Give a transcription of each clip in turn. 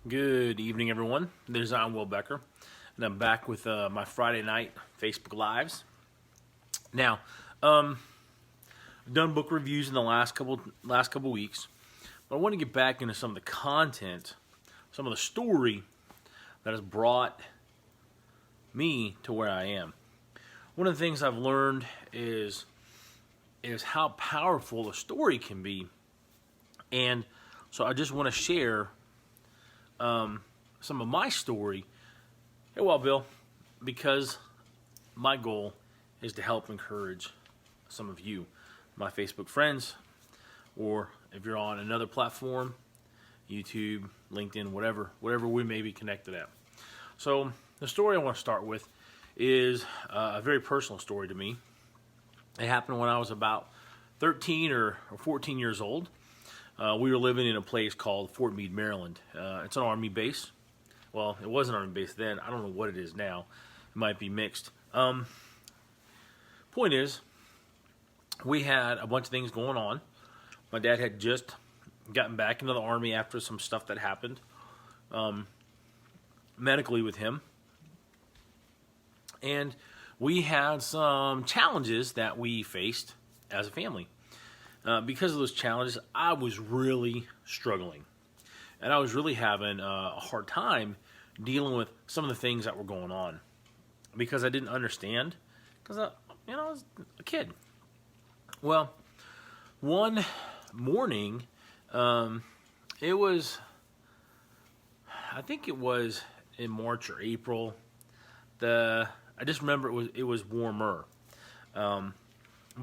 Good evening, everyone. This is Will Becker, and I'm back with my Friday night Facebook Lives. Now, I've done book reviews in the last couple weeks, but I want to get back into some of the content, some of the story that has brought me to where I am. One of the things I've learned is how powerful a story can be, and so I just want to share some of my story. Hey, well, Bill, because my goal is to help encourage some of you, my Facebook friends, or if you're on another platform, YouTube, LinkedIn, whatever we may be connected at. So the story I want to start with is a very personal story to me. It happened when I was about 13 or 14 years old. We were living in a place called Fort Meade, Maryland. It's an Army base. Well, it was an Army base then. I don't know what it is now. It might be mixed. Point is, we had a bunch of things going on. My dad had just gotten back into the Army after some stuff that happened medically with him. And we had some challenges that we faced as a family. Because of those challenges, I was really struggling. And I was really having a hard time dealing with some of the things that were going on. Because I didn't understand. Because, I was a kid. Well, one morning, it was, I think it was in March or April. I just remember it was warmer. But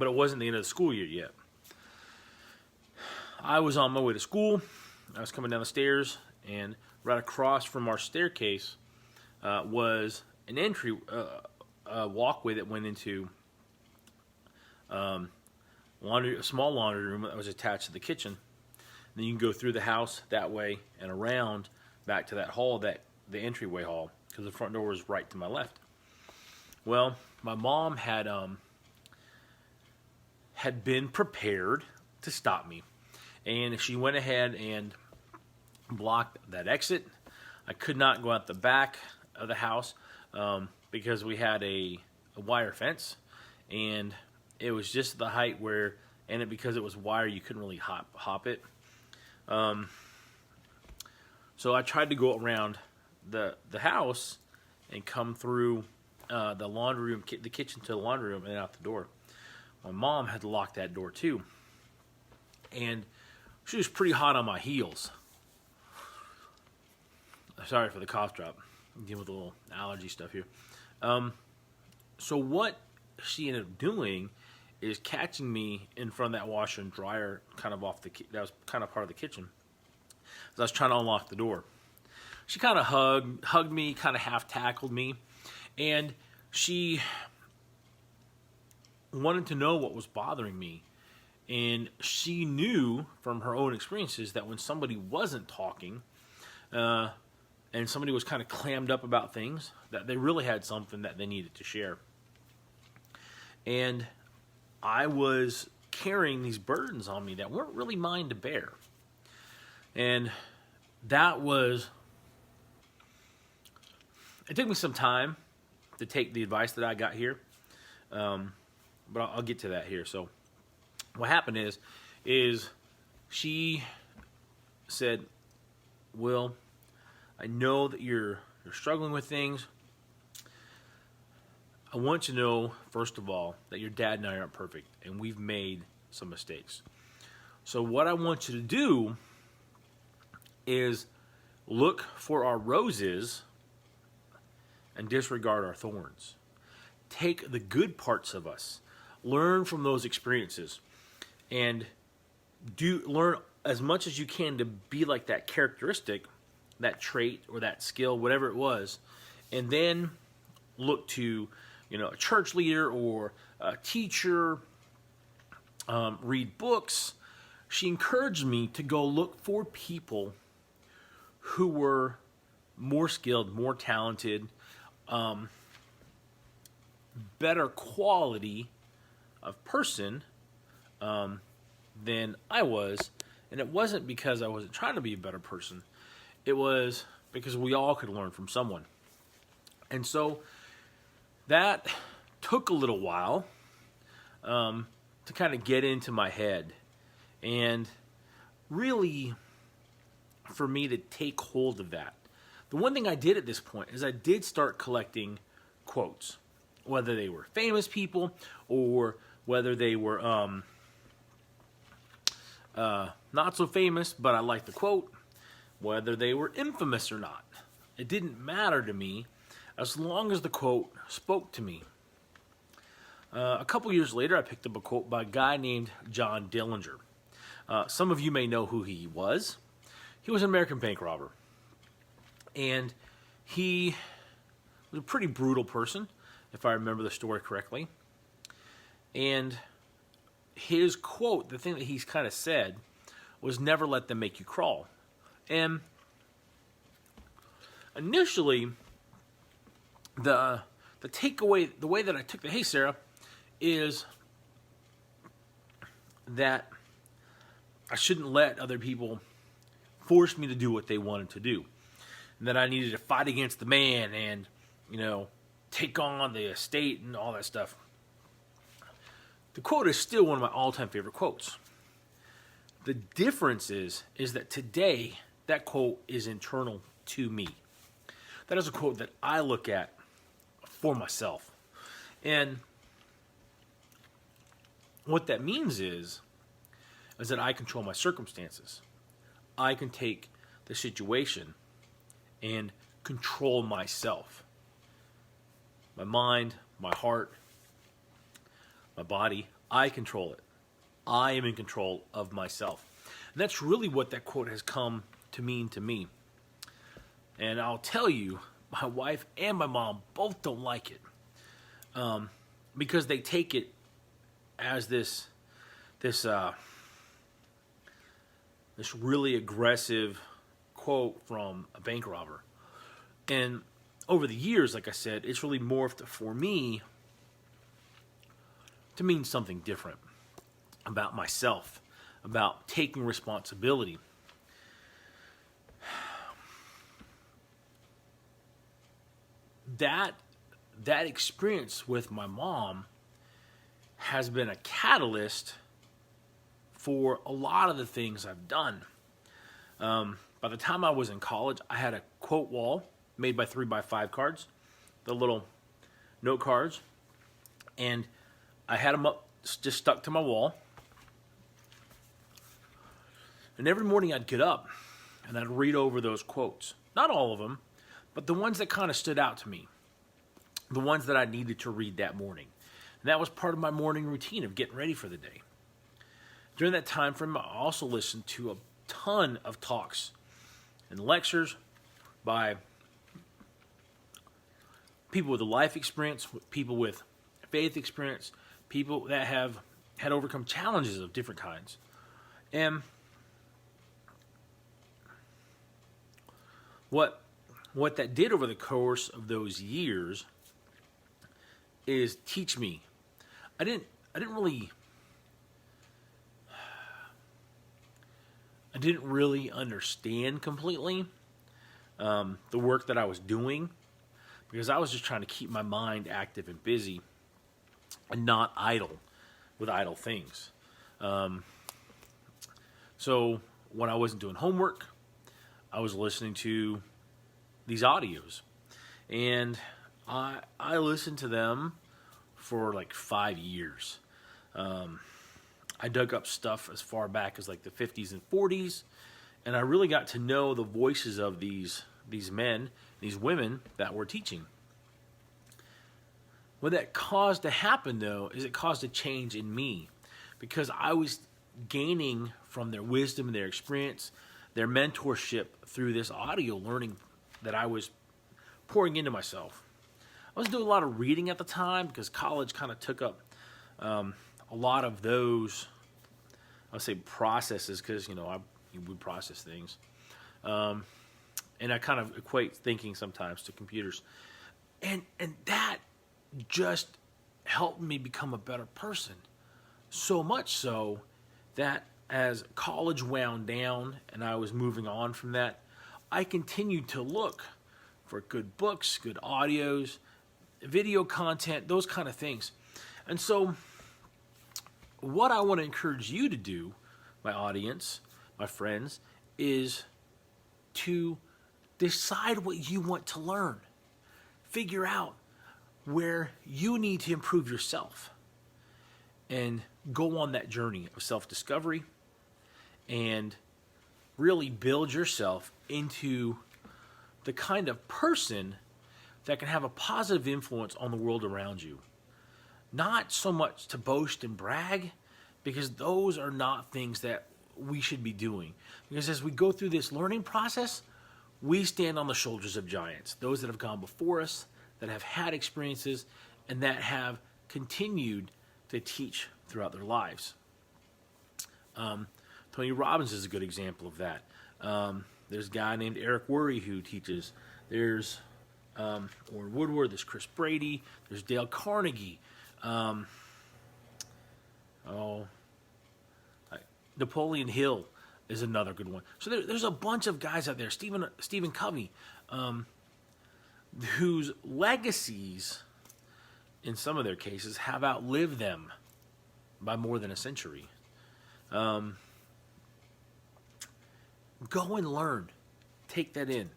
it wasn't the end of the school year yet. I was on my way to school. I was coming down the stairs, and right across from our staircase was an entry, a walkway that went into a small laundry room that was attached to the kitchen. And then you can go through the house that way and around back to that hall, the entryway hall, because the front door was right to my left. Well, my mom had been prepared to stop me. And she went ahead and blocked that exit. I could not go out the back of the house because we had a wire fence, and it was just the height where, and because it was wire, you couldn't really hop it. So I tried to go around the house and come through the laundry room, the kitchen to the laundry room, and out the door. My mom had to lock that door too, and she was pretty hot on my heels. Sorry for the cough drop. I'm dealing with a little allergy stuff here. So what she ended up doing is catching me in front of that washer and dryer, kind of that was kind of part of the kitchen, as I was trying to unlock the door. She kind of hugged me, kind of half tackled me, and she wanted to know what was bothering me. And she knew from her own experiences that when somebody wasn't talking, and somebody was kind of clammed up about things, that they really had something that they needed to share. And I was carrying these burdens on me that weren't really mine to bear. And it took me some time to take the advice that I got here. But I'll get to that here. So what happened is she said, "Will, I know that you're struggling with things. I want you to know, first of all, that your dad and I aren't perfect, and we've made some mistakes. So what I want you to do is look for our roses and disregard our thorns. Take the good parts of us, learn from those experiences, and learn as much as you can to be like that characteristic, that trait or that skill, whatever it was, and then look to, a church leader or a teacher, read books." She encouraged me to go look for people who were more skilled, more talented, better quality of person than I was. And it wasn't because I wasn't trying to be a better person. It was because we all could learn from someone. And so that took a little while to kind of get into my head. And really, for me to take hold of that. The one thing I did at this point is I did start collecting quotes, whether they were famous people or whether they were not so famous, but I liked the quote, whether they were infamous or not. It didn't matter to me as long as the quote spoke to me. A couple years later, I picked up a quote by a guy named John Dillinger. Some of you may know who he was. He was an American bank robber. And he was a pretty brutal person, if I remember the story correctly. And his quote, the thing that he's kind of said, was never let them make you crawl. And initially, the takeaway, the way that I took the, hey Sarah, is that I shouldn't let other people force me to do what they wanted to do. And that I needed to fight against the man and, take on the estate and all that stuff. The quote is still one of my all-time favorite quotes. The difference is that today, that quote is internal to me. That is a quote that I look at for myself. And what that means is that I control my circumstances. I can take the situation and control myself. My mind, my heart, my body, I control it. I am in control of myself. And that's really what that quote has come to mean to me. And I'll tell you, my wife and my mom both don't like it. Because they take it as this really aggressive quote from a bank robber. And over the years, like I said, it's really morphed for me to mean something different about myself, about taking responsibility. That experience with my mom has been a catalyst for a lot of the things I've done. By the time I was in college, I had a quote wall made by 3x5 cards, the little note cards, and I had them up, just stuck to my wall. And every morning I'd get up and I'd read over those quotes. Not all of them, but the ones that kind of stood out to me. The ones that I needed to read that morning. And that was part of my morning routine of getting ready for the day. During that time frame, I also listened to a ton of talks and lectures by people with a life experience, people with faith experience, people that have had overcome challenges of different kinds. And what that did over the course of those years is teach me. I didn't really understand completely the work that I was doing, because I was just trying to keep my mind active and busy and not idle with idle things. So when I wasn't doing homework, I was listening to these audios, and I listened to them for like 5 years. I dug up stuff as far back as like the 50s and 40s, and I really got to know the voices of these men, these women that were teaching. What that caused to happen, though, is it caused a change in me, because I was gaining from their wisdom and their experience, their mentorship through this audio learning that I was pouring into myself. I was doing a lot of reading at the time because college kind of took up a lot of those, I'll say processes, because, you would process things. And I kind of equate thinking sometimes to computers. And that just helped me become a better person. So much so that as college wound down and I was moving on from that, I continued to look for good books, good audios, video content, those kind of things. And so what I want to encourage you to do, my audience, my friends, is to decide what you want to learn. Figure out where you need to improve yourself and go on that journey of self-discovery and really build yourself into the kind of person that can have a positive influence on the world around you. Not so much to boast and brag, because those are not things that we should be doing. Because as we go through this learning process, we stand on the shoulders of giants, those that have gone before us, that have had experiences, and that have continued to teach throughout their lives. Tony Robbins is a good example of that. There's a guy named Eric Worre who teaches. There's Warren Woodward, there's Chris Brady, there's Dale Carnegie. Napoleon Hill is another good one. So there's a bunch of guys out there. Stephen Covey, whose legacies, in some of their cases, have outlived them by more than a century. Go and learn. Take that in.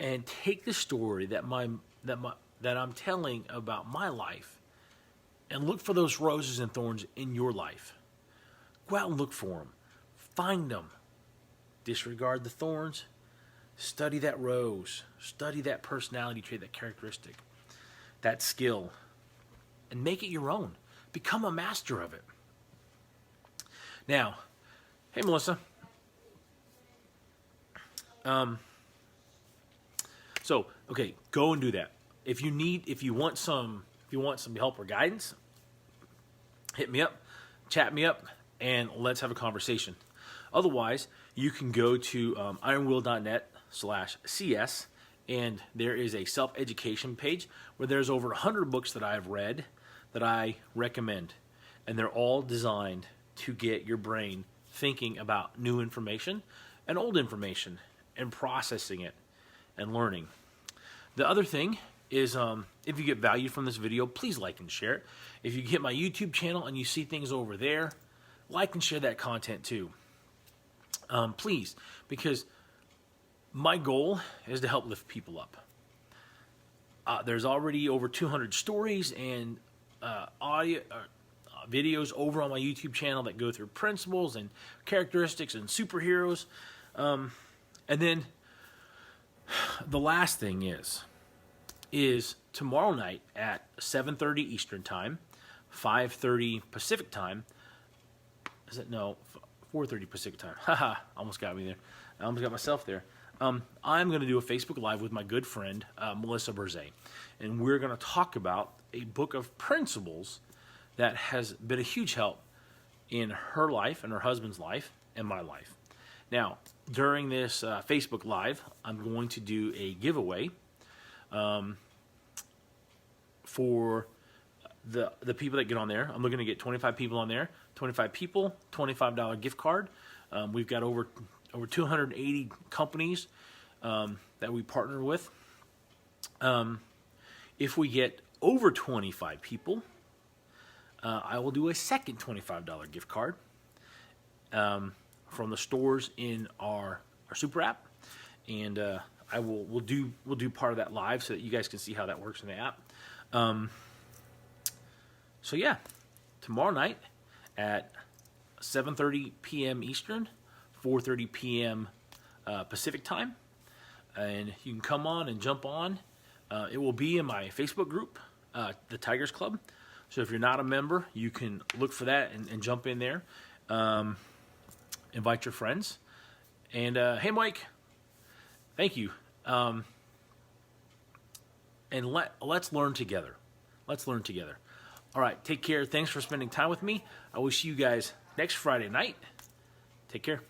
And take the story that I'm telling about my life and look for those roses and thorns in your life. Go out and look for them. Find them. Disregard the thorns. Study that rose. Study that personality trait, that characteristic, that skill, and make it your own. Become a master of it. Now, hey, Melissa. So, okay, go and do that. If you want some help or guidance, hit me up, chat me up, and let's have a conversation. Otherwise, you can go to ironwill.net/CS, and there is a self-education page where there's over 100 books that I've read that I recommend, and they're all designed to get your brain thinking about new information and old information and processing it and learning. The other thing is, if you get value from this video, please like and share it. If you hit my YouTube channel and you see things over there, like and share that content too. Please, because my goal is to help lift people up. There's already over 200 stories and audio videos over on my YouTube channel that go through principles and characteristics and superheroes. And then the last thing is tomorrow night at 7:30 Eastern Time, 5:30 Pacific Time. Is it? No, 4:30 Pacific Time. Haha, almost got me there. I almost got myself there. I'm going to do a Facebook Live with my good friend, Melissa Berzay. And we're going to talk about a book of principles that has been a huge help in her life and her husband's life and my life. Now, during this Facebook Live, I'm going to do a giveaway for the people that get on there. I'm looking to get 25 people on there. 25 people, $25 gift card. We've got over 280 companies that we partner with. If we get over 25 people, I will do a second $25 gift card from the stores in our super app, and we'll do part of that live so that you guys can see how that works in the app. So yeah, tomorrow night at 7:30 p.m. Eastern, 4:30 p.m. Pacific Time, and you can come on and jump on. It will be in my Facebook group, the Tigers Club. So if you're not a member, you can look for that and jump in there. Invite your friends. And hey, Mike, thank you. And let's learn together. Let's learn together. All right, take care. Thanks for spending time with me. I will see you guys next Friday night. Take care.